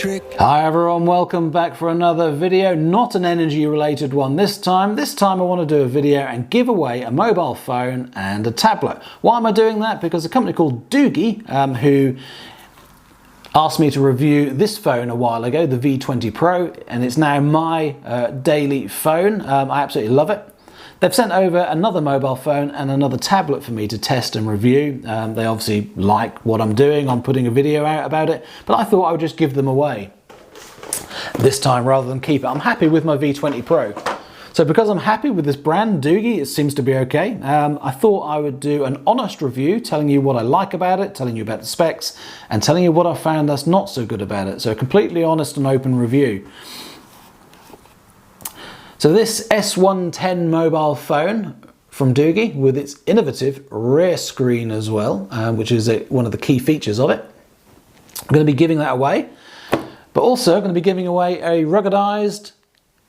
Hi everyone, welcome back for another video, not an energy related one this time. This time I want to do a video and give away a mobile phone and a tablet. Why am I doing that? Because a company called Doogee, who asked me to review this phone a while ago, the V20 Pro, and it's now my daily phone. I absolutely love it. They've sent over another mobile phone and another tablet for me to test and review. They obviously like what I'm doing. I'm putting a video out about it, but I thought I would just give them away this time rather than keep it. I'm happy with my V20 Pro. So because I'm happy with this brand, Doogee, it seems to be okay. I thought I would do an honest review, telling you what I like about it, telling you about the specs, and telling you what I found that's not so good about it. So a completely honest and open review. So this S110 mobile phone from Doogee with its innovative rear screen as well, which is one of the key features of it. I'm going to be giving that away, but also going to be giving away a ruggedized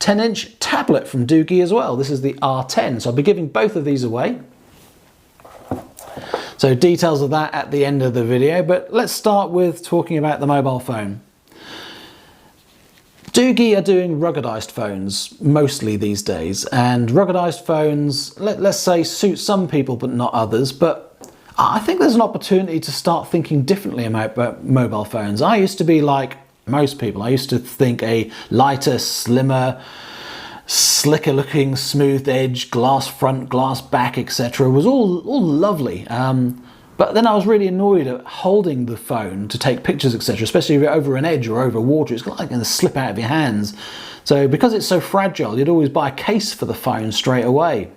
10-inch tablet from Doogee as well. This is the R10, so I'll be giving both of these away. So details of that at the end of the video, but let's start with talking about the mobile phone. Doogee are doing ruggedized phones mostly these days, and ruggedized phones, let's say, suit some people but not others, but I think there's an opportunity to start thinking differently about mobile phones. I used to be like most people. I used to think a lighter, slimmer, slicker looking, smooth edge, glass front, glass back, etc. was all lovely. But then I was really annoyed at holding the phone to take pictures, etc., especially if you're over an edge or over water. It's like going to slip out of your hands. So because it's so fragile, you'd always buy a case for the phone straight away.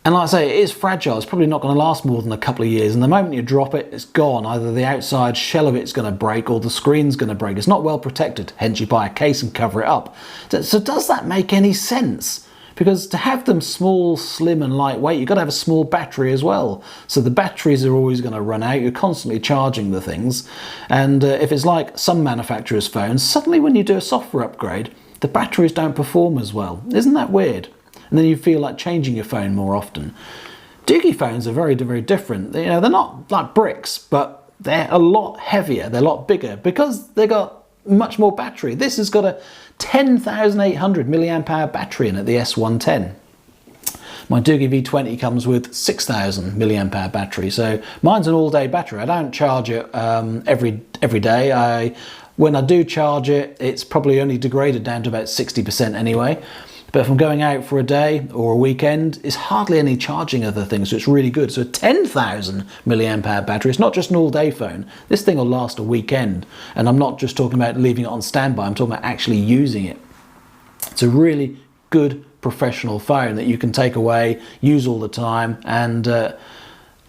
And like I say, it is fragile. It's probably not going to last more than a couple of years. And the moment you drop it, it's gone. Either the outside shell of it's going to break or the screen's going to break. It's not well protected. Hence you buy a case and cover it up. So does that make any sense? Because to have them small, slim and lightweight, you've got to have a small battery as well. So the batteries are always going to run out. You're constantly charging the things. And if it's like some manufacturers' phones, suddenly when you do a software upgrade, the batteries don't perform as well. Isn't that weird? And then you feel like changing your phone more often. Doogee phones are very, very different. You know, they're not like bricks, but they're a lot heavier. They're a lot bigger because they got much more battery. This has got a 10,800 milliamp hour battery in it, the S110. My Doogee V20 comes with 6,000 milliamp hour battery, so mine's an all-day battery. I don't charge it every day. When I do charge it, it's probably only degraded down to about 60% anyway. But if I'm going out for a day or a weekend, it's hardly any charging of the thing, so it's really good. So a 10,000 milliamp hour battery, it's not just an all-day phone. This thing will last a weekend. And I'm not just talking about leaving it on standby, I'm talking about actually using it. It's a really good professional phone that you can take away, use all the time, and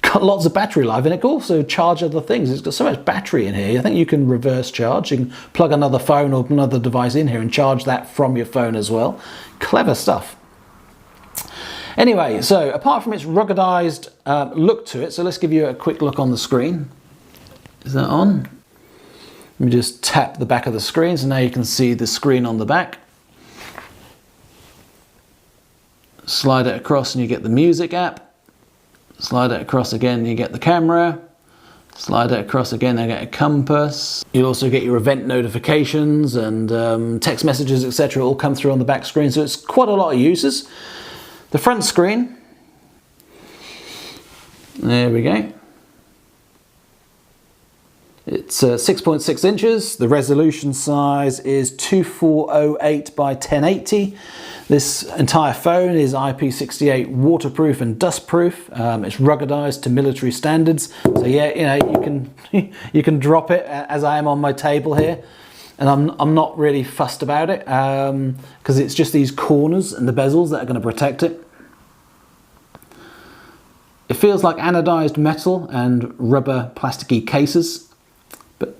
got lots of battery life, and it can also charge other things. It's got so much battery in here. I think you can reverse charge. You can plug another phone or another device in here and charge that from your phone as well. Clever stuff. Anyway, so apart from its ruggedized look to it, so let's give you a quick look on the screen. Is that on? Let me just tap the back of the screen, so now you can see the screen on the back. Slide it across and you get the music app. Slide it across again and you get the camera. Slide it across again and get a compass. You'll also get your event notifications and text messages, etc. all come through on the back screen, so it's quite a lot of uses. The front screen, there we go. It's 6.6 inches. The resolution size is 2408 by 1080. This entire phone is IP68 waterproof and dustproof. It's ruggedized to military standards. So yeah, you know, you can drop it as I am on my table here. And I'm not really fussed about it because it's just these corners and the bezels that are going to protect it. It feels like anodized metal and rubber plasticky cases. But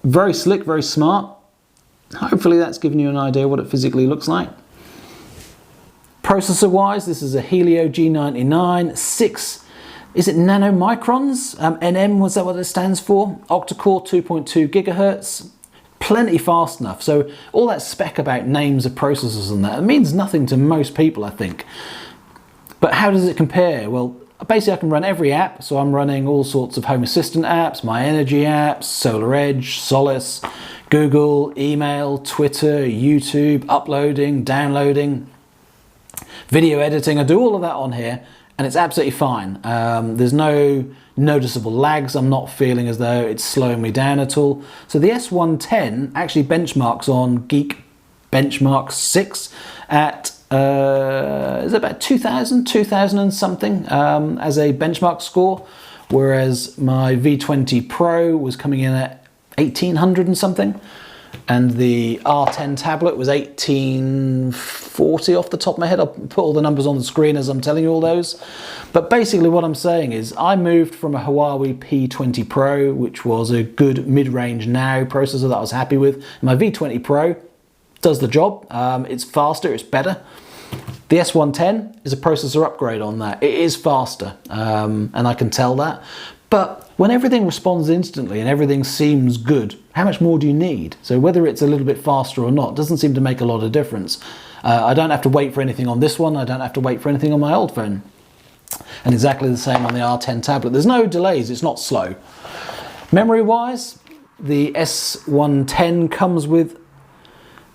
very slick, very smart. Hopefully that's given you an idea what it physically looks like. Processor wise, this is a Helio G99, 6, is it nanomicrons? NM, was that what it stands for? Octa-core 2.2 gigahertz. Plenty fast enough. So all that spec about names of processors and that, it means nothing to most people, I think. But how does it compare? Well, basically I can run every app. So I'm running all sorts of Home Assistant apps, My Energy apps, Solar Edge, Solace, Google, email, Twitter, YouTube, uploading, downloading, video editing. I do all of that on here and it's absolutely fine. There's no noticeable lags. I'm not feeling as though it's slowing me down at all. So the S110 actually benchmarks on Geek Benchmark 6 at is it about 2000 and something as a benchmark score, whereas my V20 Pro was coming in at 1800 and something, and the R10 tablet was 1840 off the top of my head. I'll put all the numbers on the screen as I'm telling you all those. But basically what I'm saying is I moved from a Huawei P20 Pro, which was a good mid-range Now processor that I was happy with. My V20 Pro does the job. It's faster, it's better. The S110 is a processor upgrade on that. It is faster, and I can tell that. But when everything responds instantly and everything seems good, how much more do you need? So whether it's a little bit faster or not doesn't seem to make a lot of difference. I don't have to wait for anything on this one. I don't have to wait for anything on my old phone. And exactly the same on the R10 tablet. There's no delays, it's not slow. Memory-wise, the S110 comes with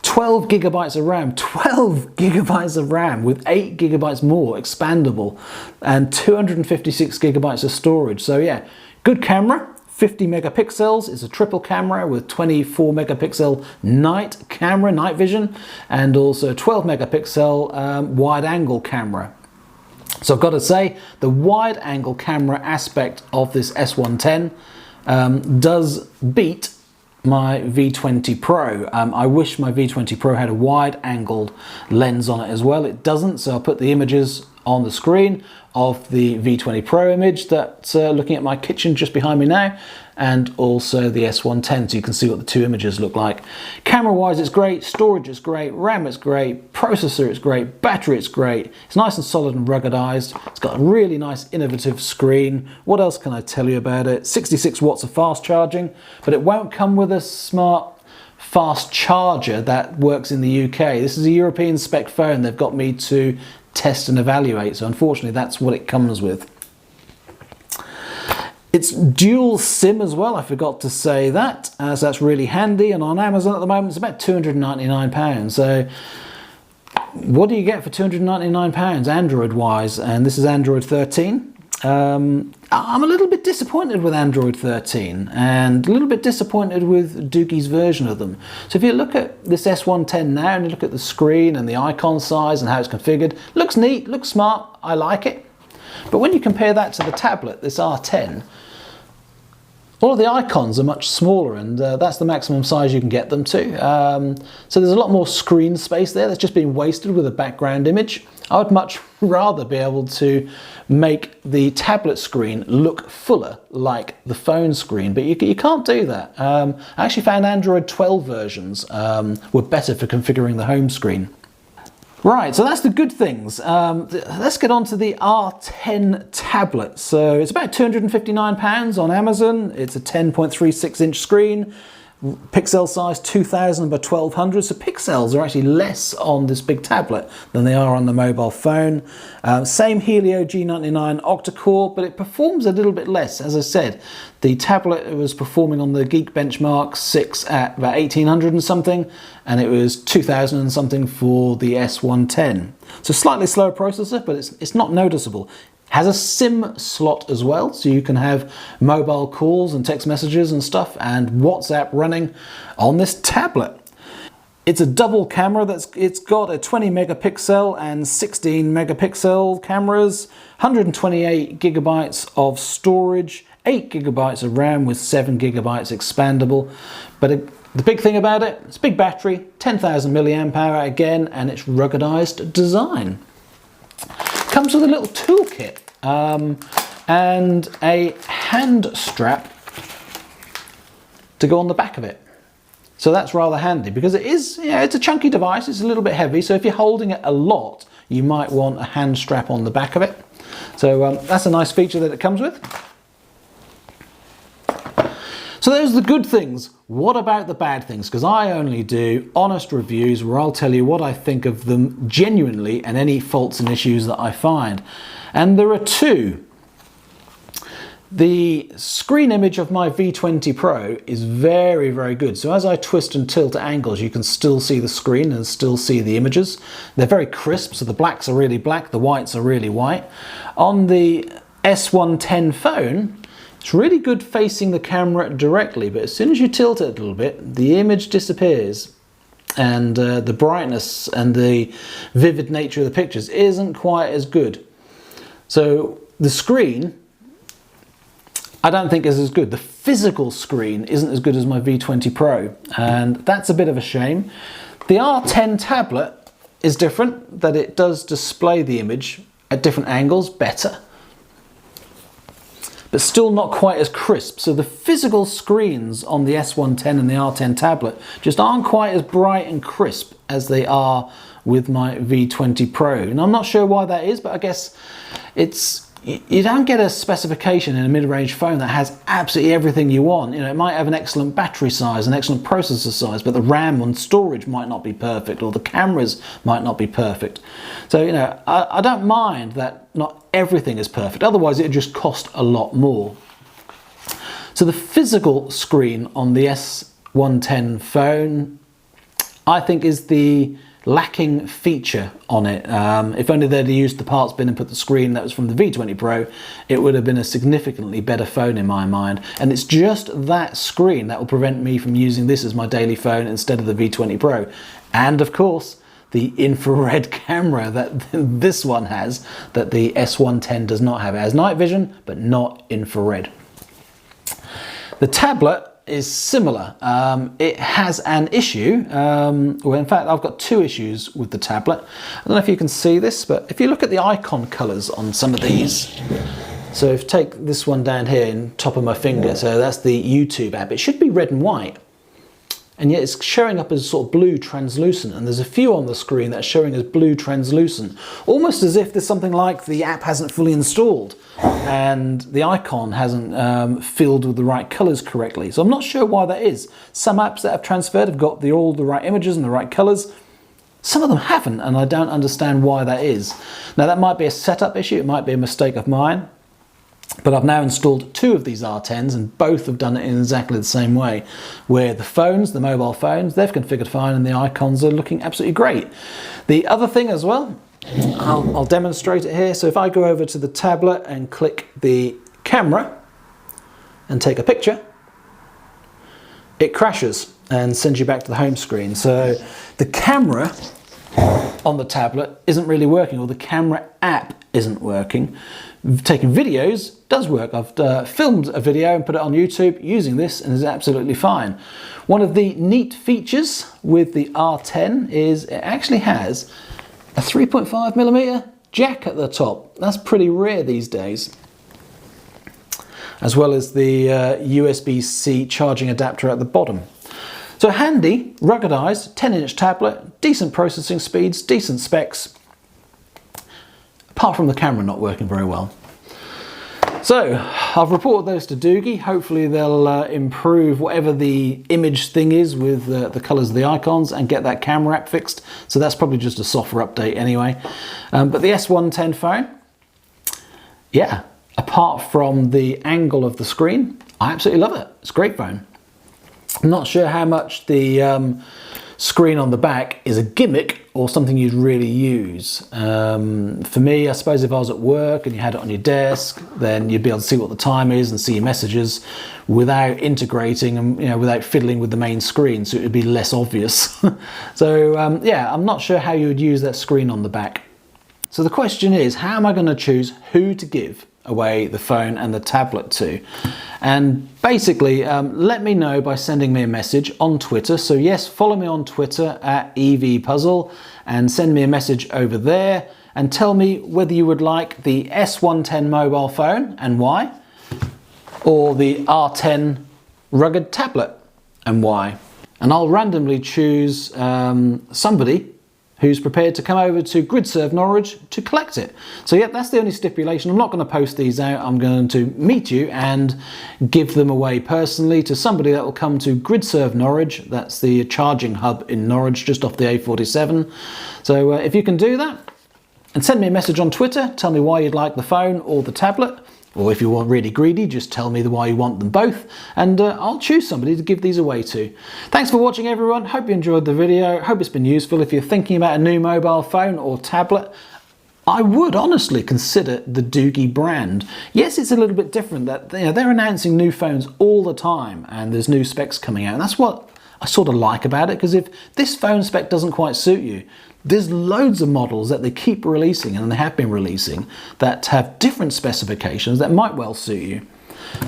12 gigabytes of RAM, 12 gigabytes of RAM with 8 gigabytes more expandable and 256 gigabytes of storage. So yeah, good camera, 50 megapixels. It's a triple camera with 24 megapixel night camera, night vision, and also 12 megapixel wide angle camera. So I've got to say the wide angle camera aspect of this S110 does beat my V20 Pro. I wish my V20 Pro had a wide angled lens on it as well. It doesn't, so I'll put the images on the screen of the V20 Pro image that's looking at my kitchen just behind me now, and also the S110, so you can see what the two images look like. Camera wise it's great, storage is great, RAM is great, processor is great, battery is great, it's nice and solid and ruggedized, it's got a really nice innovative screen. What else can I tell you about it? 66 watts of fast charging, but it won't come with a smart fast charger that works in the UK. This is a European spec phone they've got me to test and evaluate, so unfortunately that's what it comes with. It's dual SIM as well, I forgot to say that, so that's really handy, and on Amazon at the moment it's about £299. So what do you get for £299 Android wise? And this is Android 13. I'm a little bit disappointed with Android 13 and a little bit disappointed with Doogee's version of them. So if you look at this S110 now and you look at the screen and the icon size and how it's configured, looks neat, looks smart, I like it. But when you compare that to the tablet, this R10, all of the icons are much smaller, and that's the maximum size you can get them to. So there's a lot more screen space there that's just been wasted with a background image. I would much rather be able to make the tablet screen look fuller like the phone screen, but you can't do that. I actually found Android 12 versions were better for configuring the home screen. Right, so that's the good things. Let's get on to the R10 tablet. So it's about £259 on Amazon. It's a 10.36 inch screen, pixel size 2000 by 1200. So pixels are actually less on this big tablet than they are on the mobile phone. Same Helio G99 Octa core, but it performs a little bit less. As I said, the tablet was performing on the Geek Benchmark 6 at about 1800 and something, and it was 2000 and something for the S110. So slightly slower processor, but it's not noticeable. Has a SIM slot as well, so you can have mobile calls and text messages and stuff and WhatsApp running on this tablet. It's a double camera. It's got a 20 megapixel and 16 megapixel cameras, 128 gigabytes of storage, 8 gigabytes of RAM with 7 gigabytes expandable. But the big thing about it, it's a big battery, 10,000 milliamp hour again, and it's ruggedized design. Comes with a little toolkit and a hand strap to go on the back of it. So that's rather handy because it is, it's a chunky device, it's a little bit heavy, so if you're holding it a lot, you might want a hand strap on the back of it. So that's a nice feature that it comes with. So those are the good things. What about the bad things? Because I only do honest reviews where I'll tell you what I think of them genuinely and any faults and issues that I find. And there are two. The screen image of my V20 Pro is very, very good. So as I twist and tilt at angles, you can still see the screen and still see the images. They're very crisp, so the blacks are really black, the whites are really white. On the S110 phone, it's really good facing the camera directly, but as soon as you tilt it a little bit, the image disappears. And the brightness and the vivid nature of the pictures isn't quite as good. So the screen, I don't think is as good. The physical screen isn't as good as my V20 Pro, and that's a bit of a shame. The R10 tablet is different, that it does display the image at different angles better, but still not quite as crisp. So the physical screens on the S110 and the R10 tablet just aren't quite as bright and crisp as they are with my V20 Pro. And I'm not sure why that is, but I guess you don't get a specification in a mid-range phone that has absolutely everything you want. You know, it might have an excellent battery size, an excellent processor size, but the RAM and storage might not be perfect, or the cameras might not be perfect. So, you know, I don't mind that not everything is perfect. Otherwise, it would just cost a lot more. So the physical screen on the S110 phone, I think, is the lacking feature on it. If only they'd used the parts bin and put the screen that was from the V20 Pro, it would have been a significantly better phone in my mind. And it's just that screen that will prevent me from using this as my daily phone instead of the V20 Pro. And of course, the infrared camera that this one has, that the S110 does not have. It has night vision, but not infrared. The tablet is similar. It has an issue. Well, in fact, I've got two issues with the tablet. I don't know if you can see this, but if you look at the icon colors on some of these, so if you take this one down here in top of my finger, so that's the YouTube app, it should be red and white, and yet it's showing up as sort of blue translucent, and there's a few on the screen that are showing as blue translucent, almost as if there's something like the app hasn't fully installed and the icon hasn't filled with the right colors correctly. So I'm not sure why that is. Some apps that have transferred have got all the right images and the right colors. Some of them haven't, and I don't understand why that is. Now, that might be a setup issue, it might be a mistake of mine, but I've now installed two of these R10s, and both have done it in exactly the same way, where the phones, the mobile phones, they've configured fine and the icons are looking absolutely great. The other thing as well, I'll demonstrate it here. So if I go over to the tablet and click the camera and take a picture, it crashes and sends you back to the home screen. So the camera on the tablet isn't really working, or the camera app isn't working. Taking videos does work. I've filmed a video and put it on YouTube using this, and it's absolutely fine. One of the neat features with the R10 is it actually has a 3.5mm jack at the top. That's pretty rare these days. As well as the USB-C charging adapter at the bottom. So handy, ruggedized, 10-inch tablet, decent processing speeds, decent specs, apart from the camera not working very well. So I've reported those to Doogee. Hopefully they'll improve whatever the image thing is with the colors of the icons and get that camera app fixed. So that's probably just a software update anyway. But the S110 phone, yeah, apart from the angle of the screen, I absolutely love it. It's a great phone. I'm not sure how much the screen on the back is a gimmick or something you'd really use. For me, I suppose if I was at work and you had it on your desk, then you'd be able to see what the time is and see your messages without integrating and without fiddling with the main screen, so it would be less obvious. So yeah, I'm not sure how you would use that screen on the back. So the question is, how am I going to choose who to give away the phone and the tablet to? And basically, let me know by sending me a message on Twitter. So yes, follow me on Twitter at EVPuzzle and send me a message over there and tell me whether you would like the S110 mobile phone and why, or the R10 rugged tablet and why. And I'll randomly choose somebody who's prepared to come over to GridServe Norwich to collect it. So yeah, that's the only stipulation. I'm not going to post these out. I'm going to meet you and give them away personally to somebody that will come to GridServe Norwich. That's the charging hub in Norwich, just off the A47. So if you can do that, and send me a message on Twitter, tell me why you'd like the phone or the tablet, Or if you want really greedy, just tell me why you want them both, and I'll choose somebody to give these away to. Thanks for watching, everyone. Hope you enjoyed the video. Hope it's been useful. If you're thinking about a new mobile phone or tablet, I would honestly consider the Doogee brand. Yes, it's a little bit different that they're announcing new phones all the time and there's new specs coming out. And that's what I sort of like about it, because if this phone spec doesn't quite suit you, there's loads of models that they keep releasing, and they have been releasing, that have different specifications that might well suit you.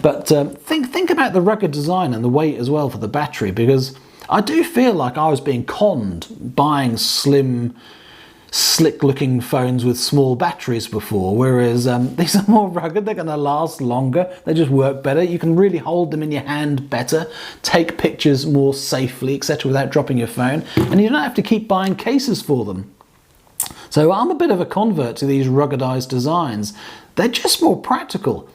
But think about the rugged design and the weight as well for the battery, because I do feel like I was being conned buying slim, slick-looking phones with small batteries before, whereas these are more rugged. They're going to last longer, they just work better, you can really hold them in your hand better, take pictures more safely, etc., without dropping your phone, and you don't have to keep buying cases for them. So I'm a bit of a convert to these ruggedized designs. They're just more practical.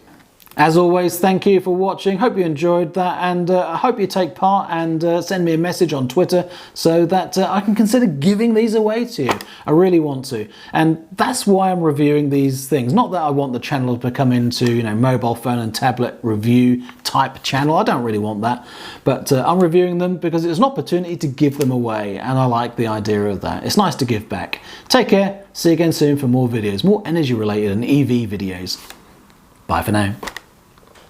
As always, thank you for watching. Hope you enjoyed that, and I hope you take part and send me a message on Twitter so that I can consider giving these away to you. I really want to, and that's why I'm reviewing these things. Not that I want the channel to become into, mobile phone and tablet review type channel. I don't really want that, but I'm reviewing them because it's an opportunity to give them away, and I like the idea of that. It's nice to give back. Take care. See you again soon for more videos, more energy related and EV videos. Bye for now.